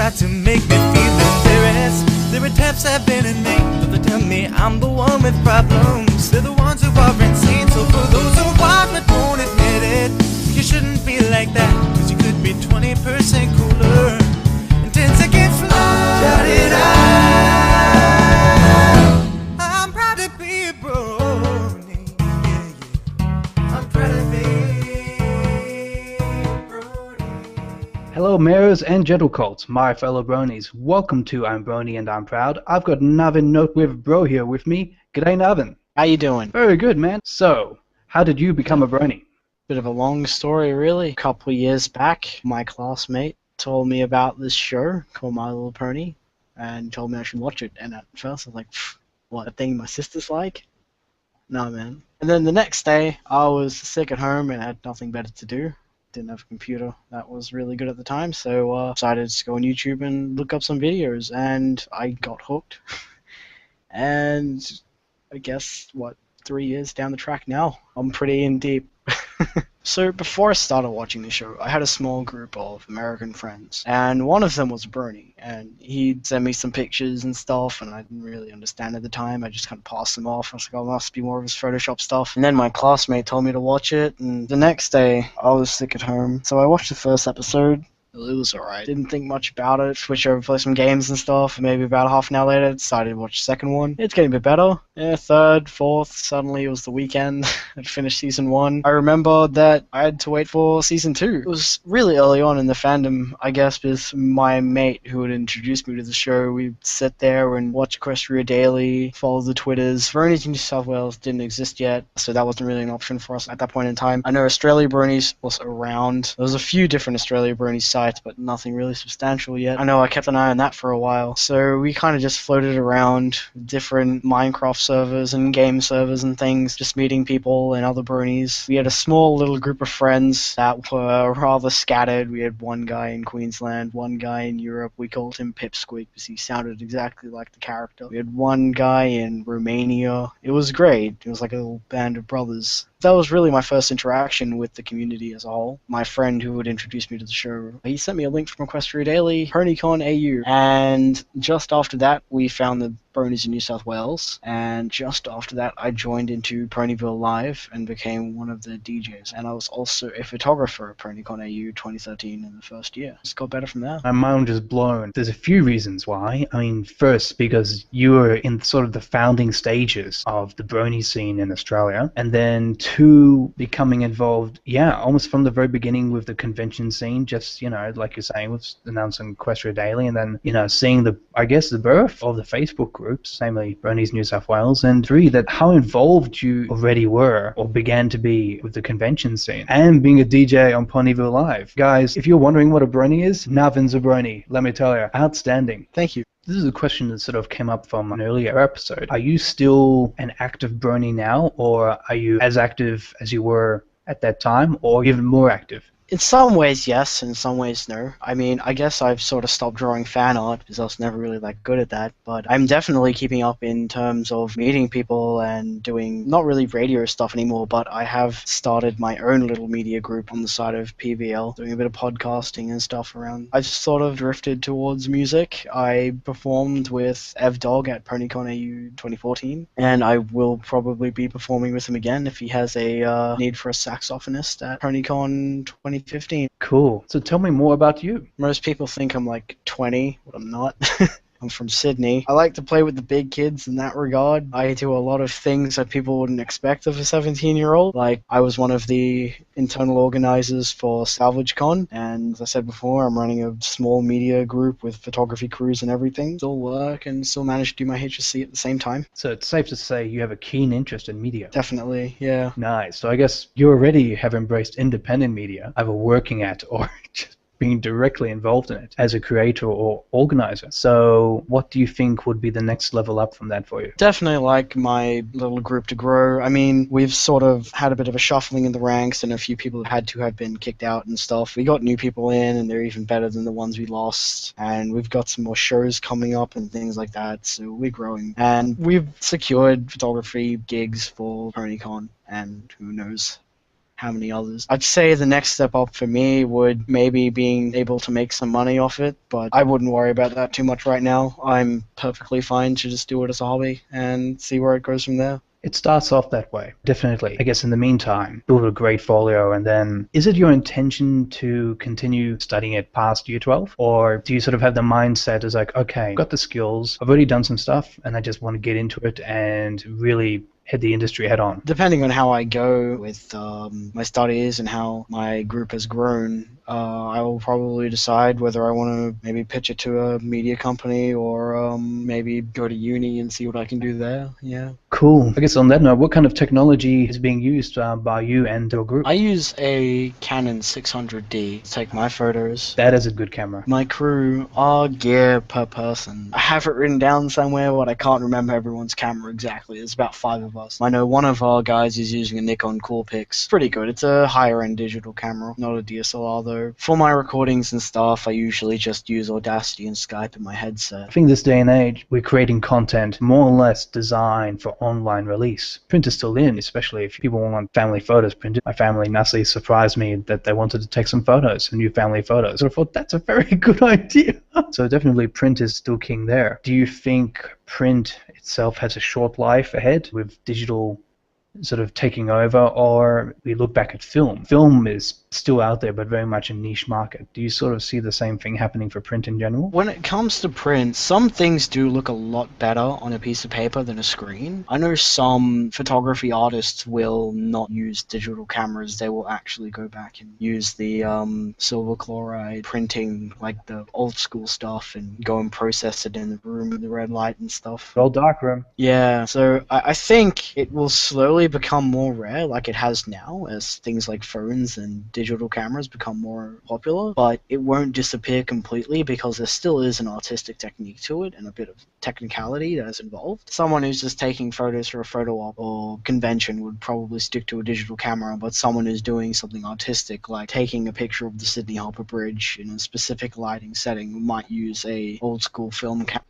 try to make me feel embarrassed. Their attempts have been in vain, but they tell me I'm the one with problems. They're the ones who are insane, so for those who want but won't admit it, you shouldn't feel like that, cause you could be 20% cooler and 10 seconds slower. Shout it out. I'm proud to be a brony. Yeah, yeah. I'm proud to be a brony. Hello mares and gentlecolts, my fellow bronies. Welcome to I'm Brony and I'm Proud. I've got Navin Noteworthy Brohier with me. G'day Navin. How you doing? Very good, man. So, how did you become a brony? Bit of a long story, really. A couple of years back, my classmate told me about this show called My Little Pony and told me I should watch it. And at first I was like, what, a thing my sister's like? No, man. And then the next day, I was sick at home and had nothing better to do. Didn't have a computer that was really good at the time, so decided to go on YouTube and look up some videos, and I got hooked. And I guess, 3 years down the track now, I'm pretty in deep. So before I started watching the show, I had a small group of American friends, and one of them was Brony, and he'd send me some pictures and stuff, and I didn't really understand at the time. I just kind of passed them off. I was like, oh, it must be more of his Photoshop stuff. And then my classmate told me to watch it, and the next day, I was sick at home, so I watched the first episode. It was alright. Didn't think much about it. Switched over, play some games and stuff. Maybe about half an hour later, decided to watch the second one. It's getting a bit better. Yeah, third, fourth, suddenly it was the weekend. I'd finished season 1. I remember that I had to wait for season 2. It was really early on in the fandom, I guess, with my mate who had introduced me to the show. We'd sit there and watch Equestria Daily, follow the Twitters. Bronies in New South Wales didn't exist yet, so that wasn't really an option for us at that point in time. I know Australia Bronies was around. There was a few different Australia Bronies sites, but nothing really substantial yet. I know I kept an eye on that for a while, so we kind of just floated around different Minecraft servers and game servers and things, just meeting people and other bronies. We had a small little group of friends that were rather scattered. We had one guy in Queensland, one guy in Europe. We called him Pipsqueak because he sounded exactly like the character. We had one guy in Romania. It was great. It was like a little band of brothers. That was really my first interaction with the community as a whole. My friend who had introduced me to the show, he sent me a link from Equestria Daily, PonyCon AU, and just after that we found the Bronies in New South Wales, and just after that I joined into Ponyville Live and became one of the DJs, and I was also a photographer at PonyCon AU 2013 in the first year. Just got better from there. My mind was blown. There's a few reasons why. I mean, first, because you were in sort of the founding stages of the brony scene in Australia, and then two, becoming involved, almost from the very beginning with the convention scene, just, like you're saying, with announcing Equestria Daily, and then, seeing the birth of the Facebook groups, namely Bronies New South Wales, and 3, that how involved you already were or began to be with the convention scene, and being a DJ on Ponyville Live. Guys, if you're wondering what a brony is, Navin's a brony, let me tell you. Outstanding. Thank you. This is a question that sort of came up from an earlier episode. Are you still an active brony now, or are you as active as you were at that time, or even more active? In some ways, yes. In some ways, no. I mean, I guess I've sort of stopped drawing fan art because I was never really that good at that. But I'm definitely keeping up in terms of meeting people and doing not really radio stuff anymore, but I have started my own little media group on the side of PVL, doing a bit of podcasting and stuff around. I've sort of drifted towards music. I performed with Ev Dog at PonyCon AU 2014, and I will probably be performing with him again if he has a need for a saxophonist at PonyCon 2015. Cool. So tell me more about you. Most people think I'm like 20, but I'm not. I'm from Sydney. I like to play with the big kids in that regard. I do a lot of things that people wouldn't expect of a 17-year-old. Like, I was one of the internal organizers for SalvageCon, and as I said before, I'm running a small media group with photography crews and everything. Still work and still manage to do my HSC at the same time. So it's safe to say you have a keen interest in media. Definitely, yeah. Nice. So I guess you already have embraced independent media, either working at or just being directly involved in it as a creator or organizer. So what do you think would be the next level up from that for you? Definitely like my little group to grow. I mean, we've sort of had a bit of a shuffling in the ranks, and a few people have had to have been kicked out and stuff. We got new people in, and they're even better than the ones we lost. And we've got some more shows coming up and things like that, so we're growing. And we've secured photography gigs for PonyCon, and who knows how many others. I'd say the next step up for me would maybe being able to make some money off it, but I wouldn't worry about that too much right now. I'm perfectly fine to just do it as a hobby and see where it goes from there. It starts off that way, definitely. I guess in the meantime, build a great folio, and then is it your intention to continue studying it past year 12? Or do you sort of have the mindset as like, okay, I've got the skills, I've already done some stuff, and I just want to get into it and really hit the industry head on? Depending on how I go with my studies and how my group has grown, I will probably decide whether I want to maybe pitch it to a media company or maybe go to uni and see what I can do there. Yeah. Cool. I guess on that note, what kind of technology is being used by you and your group? I use a Canon 600D to take my photos. That is a good camera. My crew are gear per person. I have it written down somewhere, but I can't remember everyone's camera exactly. There's about 5 of us. I know one of our guys is using a Nikon Coolpix. Pretty good. It's a higher end digital camera, not a DSLR though. For my recordings and stuff, I usually just use Audacity and Skype in my headset. I think this day and age, we're creating content more or less designed for online release. Print is still in, especially if people want family photos printed. My family nicely surprised me that they wanted to take some photos, some new family photos. So I thought that's a very good idea. So definitely print is still king there. Do you think print itself has a short life ahead with digital sort of taking over, or we look back at film? Film is still out there, but very much a niche market. Do you sort of see the same thing happening for print in general? When it comes to print, some things do look a lot better on a piece of paper than a screen. I know some photography artists will not use digital cameras. They will actually go back and use the silver chloride printing, like the old school stuff, and go and process it in the room with the red light and stuff. Old darkroom. Yeah, so I think it will slowly become more rare like it has now as things like phones and digital cameras become more popular, but it won't disappear completely because there still is an artistic technique to it and a bit of technicality that is involved. Someone who's just taking photos for a photo op or convention would probably stick to a digital camera, but someone who's doing something artistic like taking a picture of the Sydney Harbour Bridge in a specific lighting setting might use a old school film camera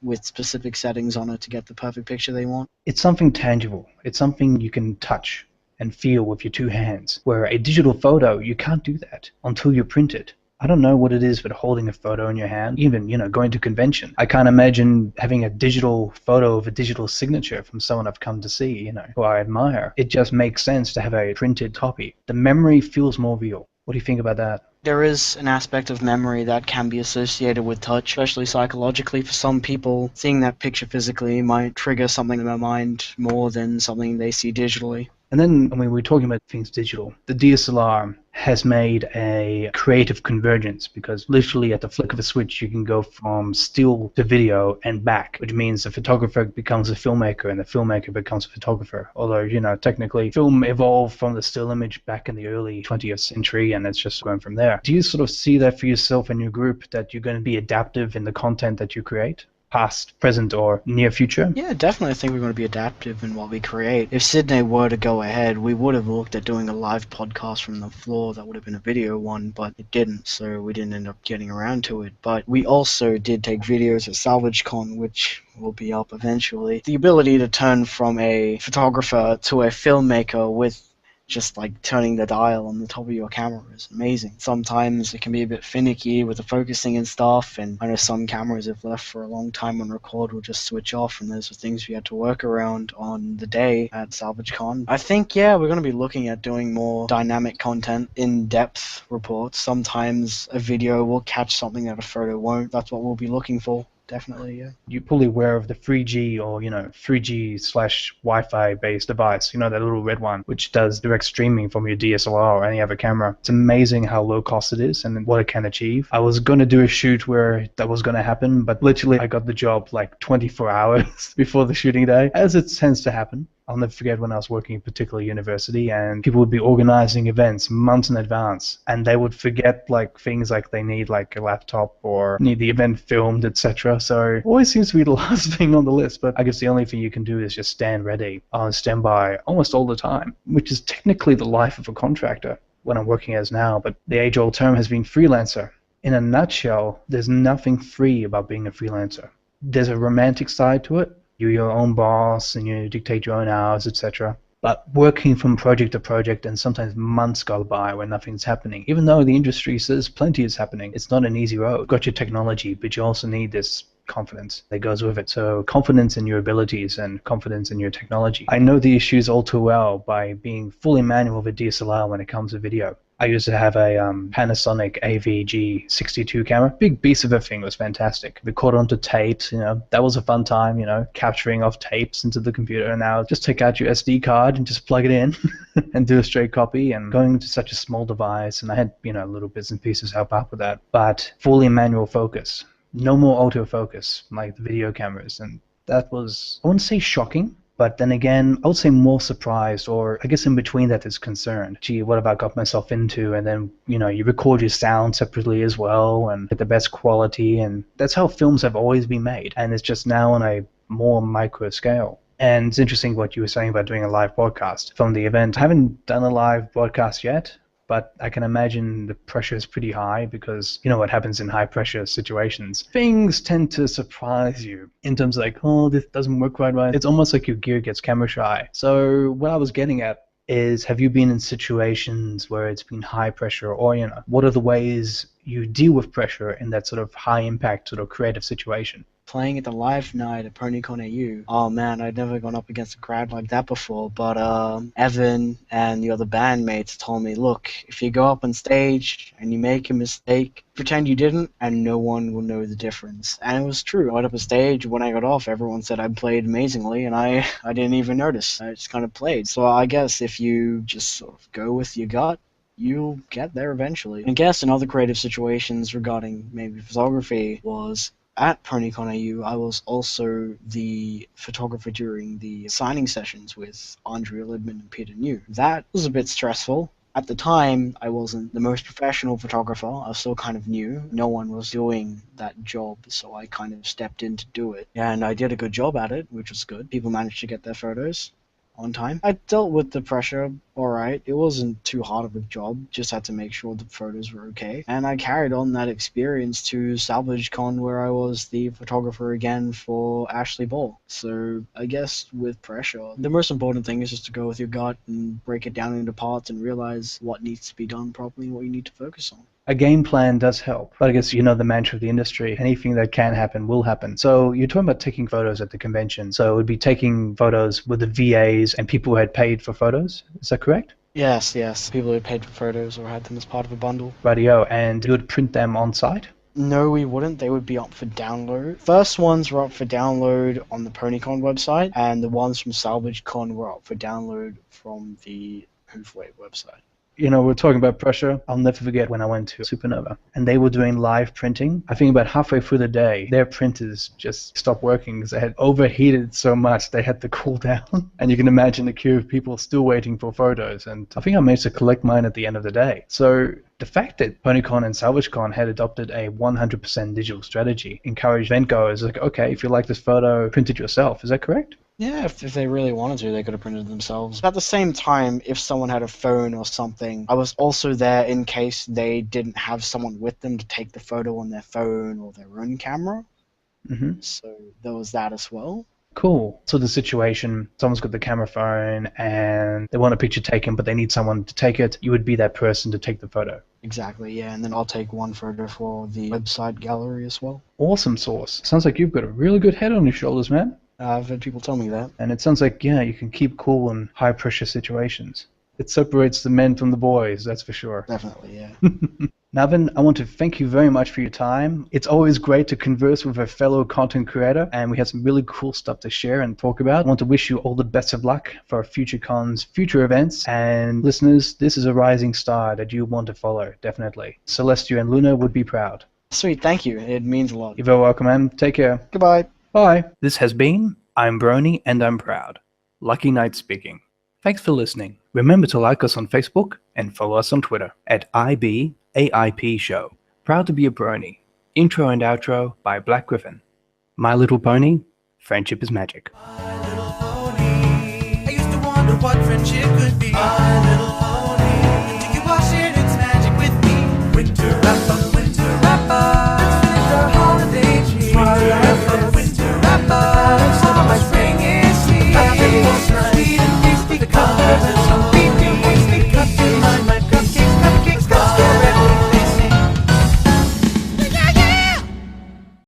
with specific settings on it to get the perfect picture they want. It's something tangible. It's something you can touch and feel with your 2 hands, where a digital photo, you can't do that until you print it. I don't know what it is, but holding a photo in your hand, even, going to convention. I can't imagine having a digital photo of a digital signature from someone I've come to see, who I admire. It just makes sense to have a printed copy. The memory feels more real. What do you think about that? There is an aspect of memory that can be associated with touch, especially psychologically. For some people, seeing that picture physically might trigger something in their mind more than something they see digitally. And then, we're talking about things digital. The DSLR has made a creative convergence because literally at the flick of a switch, you can go from still to video and back, which means the photographer becomes a filmmaker and the filmmaker becomes a photographer. Although, technically, film evolved from the still image back in the early 20th century, and it's just going from there. Do you sort of see that for yourself and your group, that you're going to be adaptive in the content that you create? Past, present, or near future? Yeah, definitely. I think we're going to be adaptive in what we create. If Sydney were to go ahead, we would have looked at doing a live podcast from the floor. That would have been a video one, but it didn't, so we didn't end up getting around to it. But we also did take videos at SalvageCon, which will be up eventually. The ability to turn from a photographer to a filmmaker with just like turning the dial on the top of your camera is amazing. Sometimes it can be a bit finicky with the focusing and stuff, and I know some cameras if left for a long time on record will just switch off, and those are things we had to work around on the day at SalvageCon. I think, yeah, we're going to be looking at doing more dynamic content, in-depth reports. Sometimes a video will catch something that a photo won't. That's what we'll be looking for. Definitely, yeah. You're probably aware of the 3G or, 3G/Wi-Fi based device, that little red one, which does direct streaming from your DSLR or any other camera. It's amazing how low cost it is and what it can achieve. I was going to do a shoot where that was going to happen, but literally I got the job like 24 hours before the shooting day, as it tends to happen. I'll never forget when I was working at a particular university and people would be organizing events months in advance and they would forget things like they need like a laptop or need the event filmed, etc. So it always seems to be the last thing on the list, but I guess the only thing you can do is just stand ready on standby almost all the time, which is technically the life of a contractor when I'm working as now, but the age-old term has been freelancer. In a nutshell, there's nothing free about being a freelancer. There's a romantic side to it. You're your own boss and you dictate your own hours, etc. But working from project to project, and sometimes months go by when nothing's happening. Even though the industry says plenty is happening, it's not an easy road. You've got your technology, but you also need this confidence that goes with it. So confidence in your abilities and confidence in your technology. I know the issues all too well by being fully manual with a DSLR when it comes to video. I used to have a Panasonic AVG62 camera. Big beast of a thing, was fantastic. Record onto tapes, that was a fun time, capturing off tapes into the computer. And now just take out your SD card and just plug it in and do a straight copy. And going to such a small device, and I had, little bits and pieces help out with that. But fully manual focus. No more autofocus like the video cameras. And that was, I wouldn't say shocking, but then again, I would say more surprised, or I guess in between that is concerned. Gee, what have I got myself into? And then, you record your sound separately as well and get the best quality. And that's how films have always been made. And it's just now on a more micro scale. And it's interesting what you were saying about doing a live broadcast from the event. I haven't done a live broadcast yet, but I can imagine the pressure is pretty high because you know what happens in high pressure situations. Things tend to surprise you in terms of like, oh, this doesn't work quite right. It's almost like your gear gets camera shy. So what I was getting at is, have you been in situations where it's been high pressure, or what are the ways you deal with pressure in that sort of high impact sort of creative situation? Playing at the live night at PonyCon AU. Oh man, I'd never gone up against a crowd like that before, but Evan and the other bandmates told me, look, if you go up on stage and you make a mistake, pretend you didn't and no one will know the difference. And it was true. I went up on stage, when I got off, everyone said I played amazingly, and I didn't even notice. I just kind of played. So I guess if you just sort of go with your gut, you'll get there eventually. I guess in other creative situations regarding maybe photography was, at PonyCon AU, I was also the photographer during the signing sessions with Andrea Lidman and Peter New. That was a bit stressful. At the time, I wasn't the most professional photographer. I was still kind of new. No one was doing that job, so I kind of stepped in to do it. And I did a good job at it, which was good. People managed to get their photos on time. I dealt with the pressure alright. It wasn't too hard of a job, just had to make sure the photos were okay. And I carried on that experience to SalvageCon, where I was the photographer again for Ashley Ball. So I guess with pressure, the most important thing is just to go with your gut and break it down into parts and realize what needs to be done properly and what you need to focus on. A game plan does help, but I guess the mantra of the industry, anything that can happen will happen. So you're talking about taking photos at the convention. So it would be taking photos with the VAs and people who had paid for photos. Is that correct? Yes. People who had paid for photos or had them as part of a bundle. Rightio, and you would print them on site? No, we wouldn't. They would be up for download. First ones were up for download on the PonyCon website, and the ones from SalvageCon were up for download from the Hoofway website. We're talking about pressure. I'll never forget when I went to Supernova and they were doing live printing. I think about halfway through the day, their printers just stopped working because they had overheated so much they had to cool down. And you can imagine the queue of people still waiting for photos. And I think I managed to collect mine at the end of the day. So the fact that PonyCon and SalvageCon had adopted a 100% digital strategy encouraged eventgoers like, okay, if you like this photo, print it yourself. Is that correct? Yeah, if they really wanted to, they could have printed it themselves. At the same time, if someone had a phone or something, I was also there in case they didn't have someone with them to take the photo on their phone or their own camera. Mm-hmm. So there was that as well. Cool. So the situation, someone's got the camera phone and they want a picture taken, but they need someone to take it. You would be that person to take the photo. Exactly, yeah. And then I'll take one photo for the website gallery as well. Awesome sauce. Sounds like you've got a really good head on your shoulders, man. I've had people tell me that. And it sounds like, you can keep cool in high-pressure situations. It separates the men from the boys, that's for sure. Definitely, yeah. Navin, I want to thank you very much for your time. It's always great to converse with a fellow content creator, and we have some really cool stuff to share and talk about. I want to wish you all the best of luck for future cons, future events, and listeners, this is a rising star that you want to follow, definitely. Celestia and Luna would be proud. Sweet, thank you. It means a lot. You're very welcome, man. Take care. Goodbye. Bye. This has been I'm Brony and I'm Proud. Lucky Knight speaking. Thanks for listening. Remember to like us on Facebook and follow us on Twitter at IBAIPshow. Proud to be a Brony. Intro and outro by Black Griffin. My Little Pony, friendship is magic. My little pony. I used to wonder what friendship could be.